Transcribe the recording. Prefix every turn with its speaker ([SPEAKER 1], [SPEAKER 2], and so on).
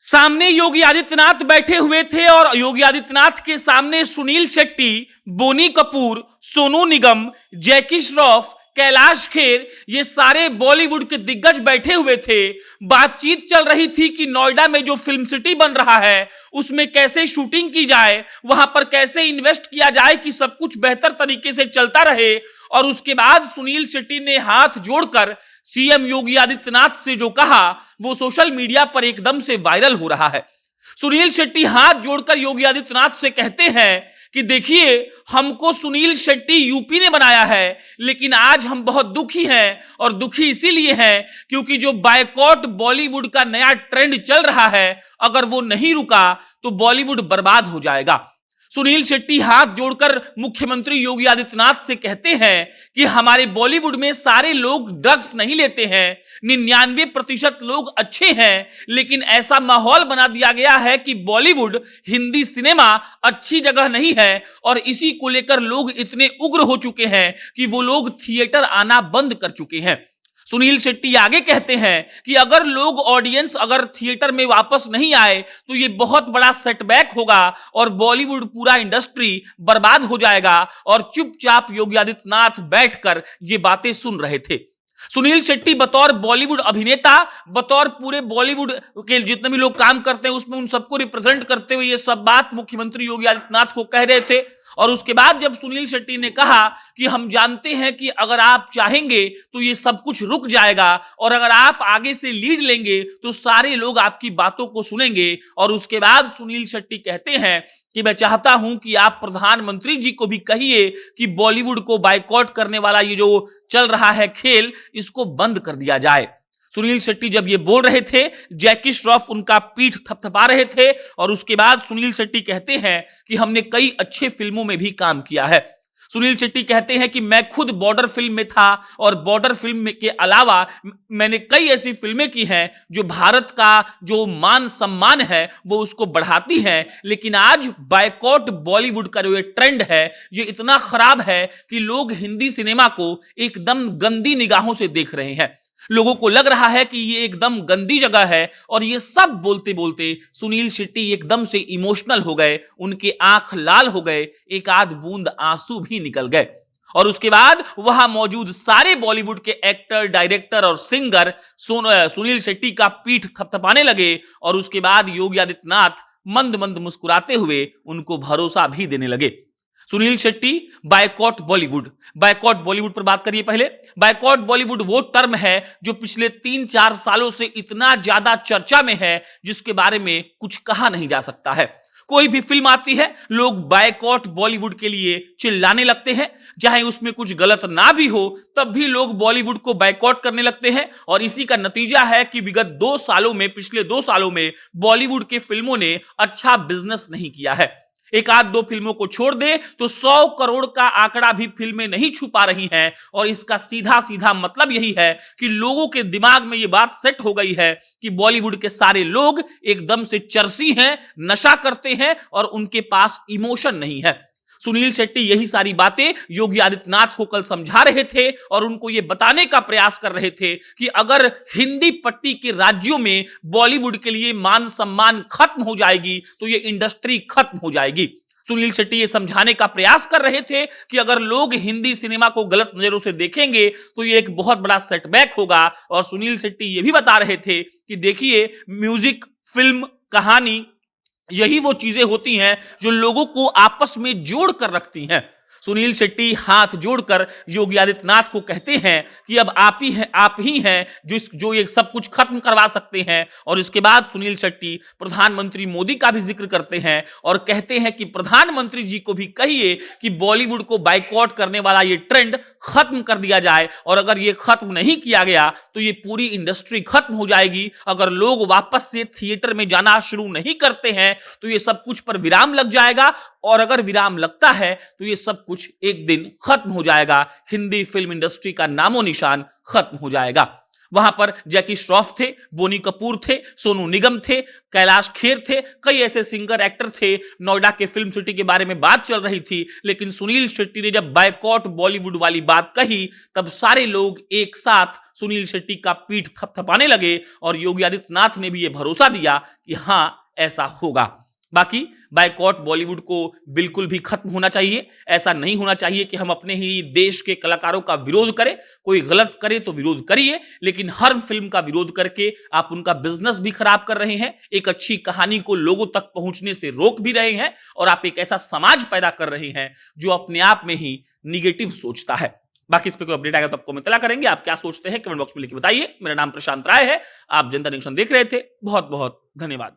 [SPEAKER 1] सामने योगी आदित्यनाथ बैठे हुए थे और योगी आदित्यनाथ के सामने सुनील शेट्टी, बोनी कपूर, सोनू निगम, जैकी श्रॉफ, कैलाश खेर, ये सारे बॉलीवुड के दिग्गज बैठे हुए थे। बातचीत चल रही थी कि नोएडा में जो फिल्म सिटी बन रहा है उसमें कैसे शूटिंग की जाए, वहां पर कैसे इन्वेस्ट किया जाए कि सब कुछ बेहतर तरीके से चलता रहे। और उसके बाद सुनील शेट्टी ने हाथ जोड़कर सीएम योगी आदित्यनाथ से जो कहा वो सोशल मीडिया पर एकदम से वायरल हो रहा है। सुनील शेट्टी हाथ जोड़कर योगी आदित्यनाथ से कहते हैं कि देखिए, हमको सुनील शेट्टी यूपी ने बनाया है, लेकिन आज हम बहुत दुखी हैं और दुखी इसीलिए हैं क्योंकि जो बायकॉट बॉलीवुड का नया ट्रेंड चल रहा है, अगर वो नहीं रुका तो बॉलीवुड बर्बाद हो जाएगा। सुनील शेट्टी हाथ जोड़कर मुख्यमंत्री योगी आदित्यनाथ से कहते हैं कि हमारे बॉलीवुड में सारे लोग ड्रग्स नहीं लेते हैं, 99% लोग अच्छे हैं, लेकिन ऐसा माहौल बना दिया गया है कि बॉलीवुड हिंदी सिनेमा अच्छी जगह नहीं है और इसी को लेकर लोग इतने उग्र हो चुके हैं कि वो लोग थिएटर आना बंद कर चुके हैं। सुनील शेट्टी आगे कहते हैं कि अगर लोग ऑडियंस अगर थिएटर में वापस नहीं आए तो ये बहुत बड़ा सेटबैक होगा और बॉलीवुड पूरा इंडस्ट्री बर्बाद हो जाएगा। और चुपचाप योगी आदित्यनाथ बैठकर ये बातें सुन रहे थे। सुनील शेट्टी बतौर बॉलीवुड अभिनेता, बतौर पूरे बॉलीवुड के जितने भी लोग काम करते हैं उसमें उन सबको रिप्रेजेंट करते हुए ये सब बात मुख्यमंत्री योगी आदित्यनाथ को कह रहे थे। और उसके बाद जब सुनील शेट्टी ने कहा कि हम जानते हैं कि अगर आप चाहेंगे तो ये सब कुछ रुक जाएगा और अगर आप आगे से लीड लेंगे तो सारे लोग आपकी बातों को सुनेंगे। और उसके बाद सुनील शेट्टी कहते हैं कि मैं चाहता हूं कि आप प्रधानमंत्री जी को भी कहिए कि बॉलीवुड को बायकॉट करने वाला ये जो चल रहा है खेल, इसको बंद कर दिया जाए। सुनील शेट्टी जब ये बोल रहे थे, जैकी श्रॉफ उनका पीठ थपथपा रहे थे। और उसके बाद सुनील शेट्टी कहते हैं कि हमने कई अच्छे फिल्मों में भी काम किया है। सुनील शेट्टी कहते हैं कि मैं खुद बॉर्डर फिल्म में था और बॉर्डर फिल्म के अलावा मैंने कई ऐसी फिल्में की हैं जो भारत का जो मान सम्मान है वो उसको बढ़ाती हैं। लेकिन आज बायकॉट बॉलीवुड का जो ये ट्रेंड है ये इतना खराब है कि लोग हिंदी सिनेमा को एकदम गंदी निगाहों से देख रहे हैं। लोगों को लग रहा है कि ये एकदम गंदी जगह है। और ये सब बोलते बोलते सुनील शेट्टी एकदम से इमोशनल हो गए, उनके आंख लाल हो गए, एक आध बूंद आंसू भी निकल गए। और उसके बाद वहां मौजूद सारे बॉलीवुड के एक्टर, डायरेक्टर और सिंगर सुनील शेट्टी का पीठ थपथपाने लगे। और उसके बाद योगी आदित्यनाथ मंद मंद मुस्कुराते हुए उनको भरोसा भी देने लगे। सुनील शेट्टी, बायकॉट बॉलीवुड पर बात करिए पहले। बायकॉट बॉलीवुड वो टर्म है जो पिछले 3-4 सालों से इतना ज्यादा चर्चा में है जिसके बारे में कुछ कहा नहीं जा सकता है। कोई भी फिल्म आती है लोग बायकॉट बॉलीवुड के लिए चिल्लाने लगते हैं, चाहे उसमें कुछ गलत ना भी हो तब भी लोग बॉलीवुड को बायकॉट करने लगते हैं। और इसी का नतीजा है कि विगत 2 सालों में, पिछले 2 सालों में बॉलीवुड के फिल्मों ने अच्छा बिजनेस नहीं किया है। एक आध 2 फिल्मों को छोड़ दे तो 100 करोड़ का आंकड़ा भी फिल्में नहीं छुपा रही हैं। और इसका सीधा सीधा मतलब यही है कि लोगों के दिमाग में यह बात सेट हो गई है कि बॉलीवुड के सारे लोग एकदम से चरसी हैं, नशा करते हैं और उनके पास इमोशन नहीं है। सुनील शेट्टी यही सारी बातें योगी आदित्यनाथ को कल समझा रहे थे और उनको यह बताने का प्रयास कर रहे थे कि अगर हिंदी पट्टी के राज्यों में बॉलीवुड के लिए मान सम्मान खत्म हो जाएगी तो यह इंडस्ट्री खत्म हो जाएगी। सुनील शेट्टी ये समझाने का प्रयास कर रहे थे कि अगर लोग हिंदी सिनेमा को गलत नजरों से देखेंगे तो ये एक बहुत बड़ा सेटबैक होगा। और सुनील शेट्टी ये भी बता रहे थे कि देखिए, म्यूजिक, फिल्म, कहानी, यही वो चीजें होती हैं जो लोगों को आपस में जोड़ कर रखती हैं। सुनील शेट्टी हाथ जोड़कर योगी आदित्यनाथ को कहते हैं कि अब आप ही हैं जो ये सब कुछ खत्म करवा सकते हैं। और इसके बाद सुनील शेट्टी प्रधानमंत्री मोदी का भी जिक्र करते हैं और कहते हैं कि प्रधानमंत्री जी को भी कहिए कि बॉलीवुड को बायकॉट करने वाला ये ट्रेंड खत्म कर दिया जाए। और अगर ये खत्म नहीं किया गया तो ये पूरी इंडस्ट्री खत्म हो जाएगी। अगर लोग वापस से थिएटर में जाना शुरू नहीं करते हैं तो ये सब कुछ पर विराम लग जाएगा। और अगर विराम लगता है तो ये सब कुछ एक दिन खत्म हो जाएगा, हिंदी फिल्म इंडस्ट्री का नामो निशान खत्म हो जाएगा। वहां पर जैकी श्रॉफ थे, बोनी कपूर थे, सोनू निगम थे, कैलाश खेर थे, कई ऐसे सिंगर एक्टर थे। नोएडा के फिल्म सिटी के बारे में बात चल रही थी, लेकिन सुनील शेट्टी ने जब बायकॉट बॉलीवुड वाली बात कही, तब सारे लोग एक साथ सुनील शेट्टी का पीठ थपथपाने लगे और योगी आदित्यनाथ ने भी यह भरोसा दिया कि हां, ऐसा होगा। बाकी बायकॉट बॉलीवुड को बिल्कुल भी खत्म होना चाहिए। ऐसा नहीं होना चाहिए कि हम अपने ही देश के कलाकारों का विरोध करें। कोई गलत करे तो विरोध करिए, लेकिन हर फिल्म का विरोध करके आप उनका बिजनेस भी खराब कर रहे हैं, एक अच्छी कहानी को लोगों तक पहुंचने से रोक भी रहे हैं और आप एक ऐसा समाज पैदा कर रहे हैं जो अपने आप में ही निगेटिव सोचता है। बाकी इस पे कोई अपडेट आएगा तो आपको हम इत्तला करेंगे। आप क्या सोचते हैं कमेंट बॉक्स में लिख के बताइए। मेरा नाम प्रशांत राय है, आप जनता जंक्शन देख रहे थे। बहुत बहुत धन्यवाद।